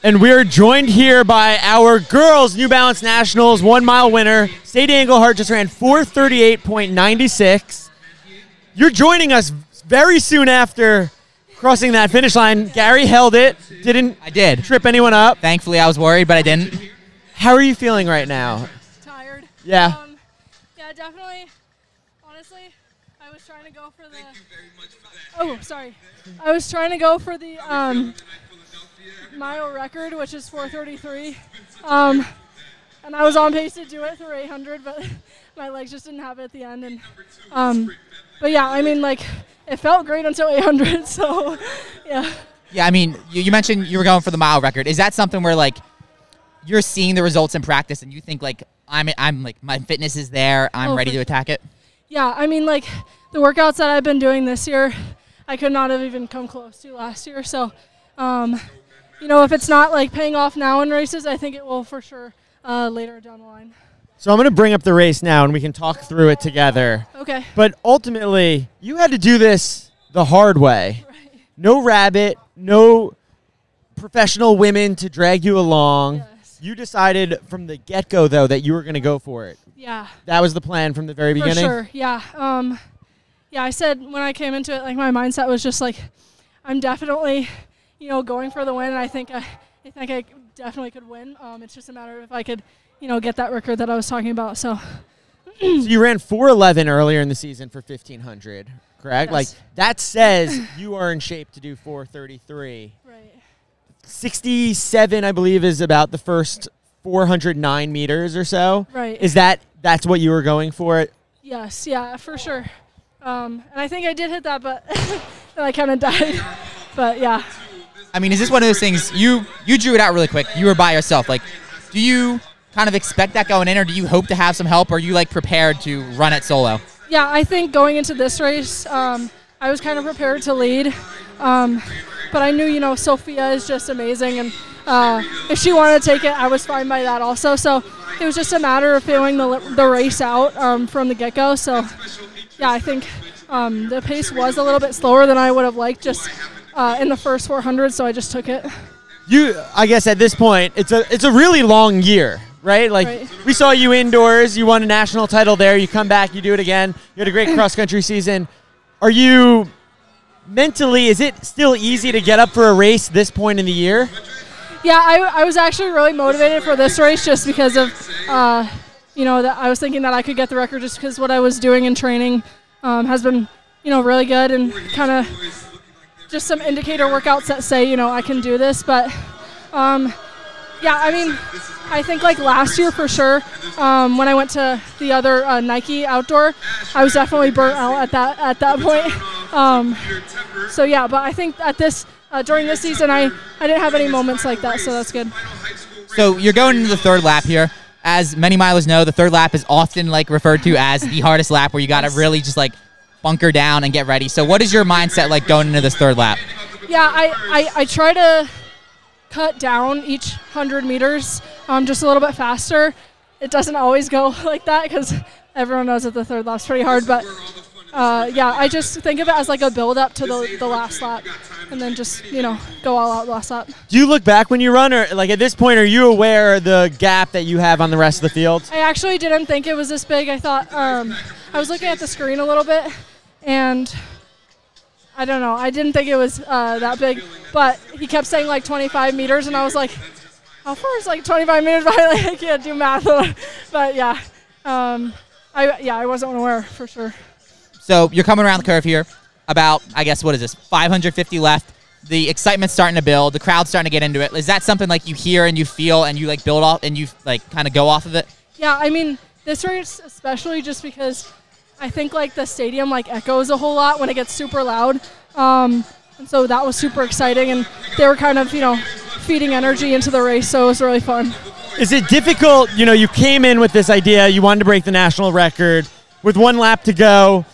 And we're joined here by our girls New Balance Nationals 1 mile winner. Sadie Engelhardt just ran 4:38.96. You're joining us very soon after crossing that finish line. Gary held it. I did. Trip anyone up. Thankfully, I was worried, but I didn't. How are you feeling right now? Tired. Yeah. Yeah, definitely. Honestly, I was trying to go for the. Oh, sorry. I was trying to go for the mile record, which is 4:33, and I was on pace to do it through 800, but my legs just didn't have it at the end. And but yeah, I mean, like, it felt great until 800. So yeah. Yeah, I mean, you mentioned you were going for the mile record. Is that something where, like, you're seeing the results in practice and you think, like, I'm like, my fitness is there, I'm ready to attack it? Yeah, I mean, like, the workouts that I've been doing this year, I could not have even come close to last year. So, you know, if it's not, like, paying off now in races, I think it will for sure later down the line. So I'm going to bring up the race now, and we can talk through it together. Okay. But ultimately, you had to do this the hard way. Right. No rabbit, no professional women to drag you along. Yes. You decided from the get-go, though, that you were going to go for it. Yeah. That was the plan from the very beginning? For sure, yeah. Yeah, I said when I came into it, like, my mindset was just, like, I'm definitely, you know, going for the win, and I think I definitely could win. It's just a matter of if I could, you know, get that record that I was talking about. So So you ran 4:11 earlier in the season for 1,500, correct? Yes. Like, that says you are in shape to do 4:33. right. 67, I believe, is about the first 409 meters or so. Right. That's what you were going for? Yes, yeah, for sure. And I think I did hit that, but then I kind of died. But yeah. I mean, is this one of those things, you drew it out really quick, you were by yourself, like, do you kind of expect that going in, or do you hope to have some help, or are you, like, prepared to run it solo? Yeah, I think going into this race, I was kind of prepared to lead. But I knew, you know, Sophia is just amazing, and if she wanted to take it, I was fine by that also. So it was just a matter of feeling the race out from the get-go. So, yeah, I think the pace was a little bit slower than I would have liked just in the first 400, so I just took it. I guess at this point, it's a really long year, right? Like, Right. We saw you indoors. You won a national title there. You come back, you do it again. You had a great cross-country season. Are you mentally, is it still easy to get up for a race this point in the year? Yeah, I was actually really motivated for this race just because of, you know, that I was thinking that I could get the record just because what I was doing in training has been, you know, really good, and kind of just some indicator workouts that say, you know, I can do this. But, yeah, I mean, I think, like, last year for sure, when I went to the other Nike outdoor, I was definitely burnt out at that point. So, yeah, but I think at this during this season, I didn't have any moments like that, so that's good. So you're going into the third lap here. As many milers know, the third lap is often, like, referred to as the hardest lap, where you got to really just, like, bunker down and get ready. So what is your mindset like going into this third lap? Yeah, I try to cut down each 100 meters just a little bit faster. It doesn't always go like that because everyone knows that the third lap's pretty hard, but yeah, I just think of it as like a build-up to the last lap, and then just, you know, go all out last lap. Do you look back when you run, or, like, at this point, are you aware of the gap that you have on the rest of the field? I actually didn't think it was this big. I thought I was looking at the screen a little bit, and I don't know. I didn't think it was that big, but he kept saying like 25 meters, and I was like, how far is like 25 meters? I can't do math, but yeah, I wasn't aware for sure. So you're coming around the curve here. About, I guess, what is this, 550 left. The excitement's starting to build. The crowd's starting to get into it. Is that something like you hear and you feel and you, like, build off and you, like, kind of go off of it? Yeah, I mean, this race especially just because I think, like, the stadium, like, echoes a whole lot when it gets super loud. And so that was super exciting, and they were kind of, you know, feeding energy into the race, so it was really fun. Is it difficult, you know, you came in with this idea, you wanted to break the national record, with one lap to go,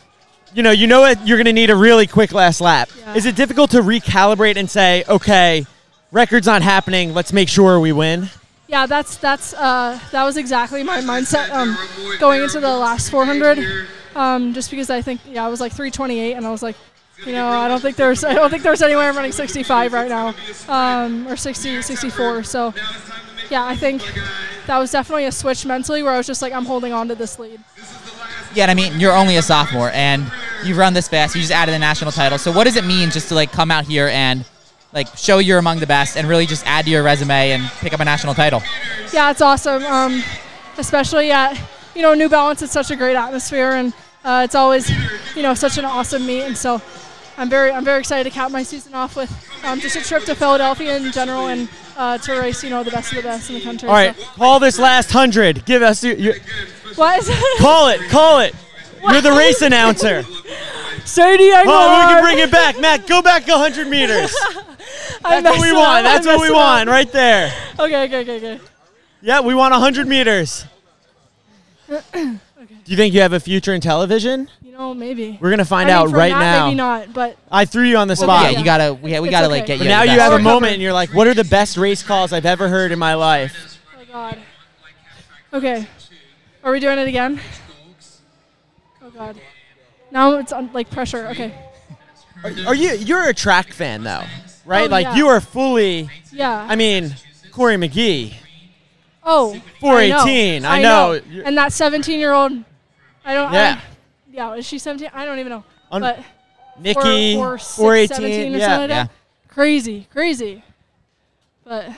you know you're going to need a really quick last lap. Yeah. Is it difficult to recalibrate and say, okay, record's not happening, let's make sure we win? Yeah, that was exactly my mindset going into the last 400. Just because I think, yeah, I was like 3:28, and I was like, I don't think there's anywhere running 65 right now, or 60, 64. So, yeah, I think that was definitely a switch mentally where I was just like, I'm holding on to this lead. Yeah, and I mean, you're only a sophomore, and you've run this fast. You just added a national title. So what does it mean just to like come out here and like show you're among the best and really just add to your resume and pick up a national title? Yeah, it's awesome. Especially at New Balance. It's such a great atmosphere, and it's always such an awesome meet. And so I'm very excited to cap my season off with just a trip to Philadelphia in general and to race the best of the best in the country. All right, so. Call this last 100. Give us your what? Call it. What? You're the race announcer. Sadie Engelhardt. Oh, we can bring it back. Matt, go back 100 meters. That's what we want. That's what we want right there. Okay. Yeah, we want 100 meters. Okay. Do you think you have a future in television? Maybe. We're gonna find out right now. Maybe not, but I threw you on the spot. Yeah, you gotta. We gotta like get you. But now you have a moment, and you're like, "What are the best race calls I've ever heard in my life?" Oh God. Okay. Are we doing it again? Oh God. Now it's like pressure. Okay. Are you're a track fan though, right? Oh, like yeah. you are fully. Yeah. I mean, Corey McGee. Oh. 418. I know. And that 17-year-old. Yeah. Is she 17? I don't even know. But Nikki. 418 or something like that. Yeah. Crazy. But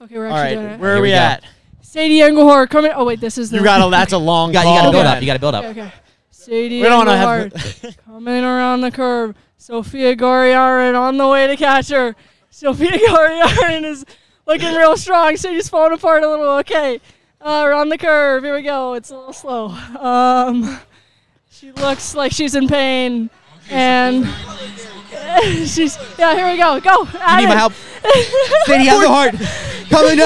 okay, we're actually doing it. Where are we at? Sadie Engelhardt coming. Oh wait, this is the. That's a long. You gotta build up. You gotta build up. Okay. Sadie Engelhardt coming around the curve. Sophia Goriarin on the way to catch her. Sophia Goriarin is looking real strong. Sadie's falling apart a little. Okay. Around the curve. Here we go. It's a little slow. She looks like she's in pain. And here we go. Go. You need my help. Sadie Engelhardt coming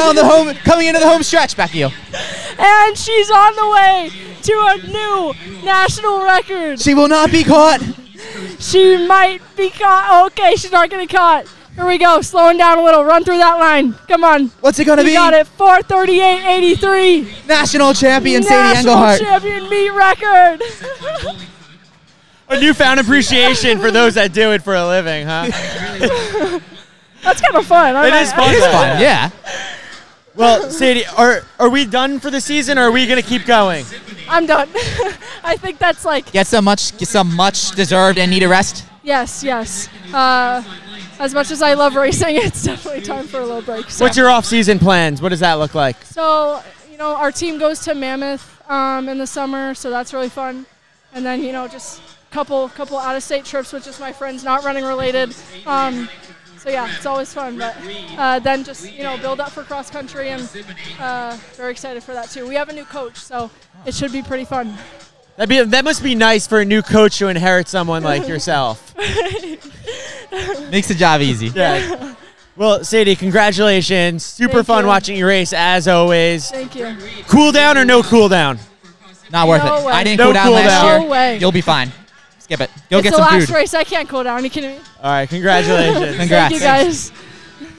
into the home stretch. Back to you. And she's on the way to a new national record. She will not be caught. She might be caught. Okay, she's not going to be caught. Here we go. Slowing down a little. Run through that line. Come on. What's it going to be? You got it. 4:38.83. National champion Sadie Engelhardt. National champion meet record. A newfound appreciation for those that do it for a living, huh? That's kind of fun. It is fun. It is fun, yeah. Well, Sadie, are we done for the season, or are we going to keep going? I'm done. I think that's like... Get some much deserved and needed rest? Yes. As much as I love racing, it's definitely time for a little break. So. What's your off-season plans? What does that look like? So, our team goes to Mammoth in the summer, so that's really fun. And then, just couple out-of-state trips with just my friends, not running related. So yeah, it's always fun. But then just build up for cross country, and very excited for that too. We have a new coach, so it should be pretty fun. That must be nice for a new coach to inherit someone like yourself. Makes the job easy. Yeah. Well, Sadie, congratulations. Super fun watching you race as always. Thank you. Cool down or no cool down? Not worth it. Way. I didn't cool down last year. No way. You'll be fine. Skip it. Go get some food. It's the last race. I can't cool down. Are you kidding me? All right, congratulations. Congrats. Thank you, guys.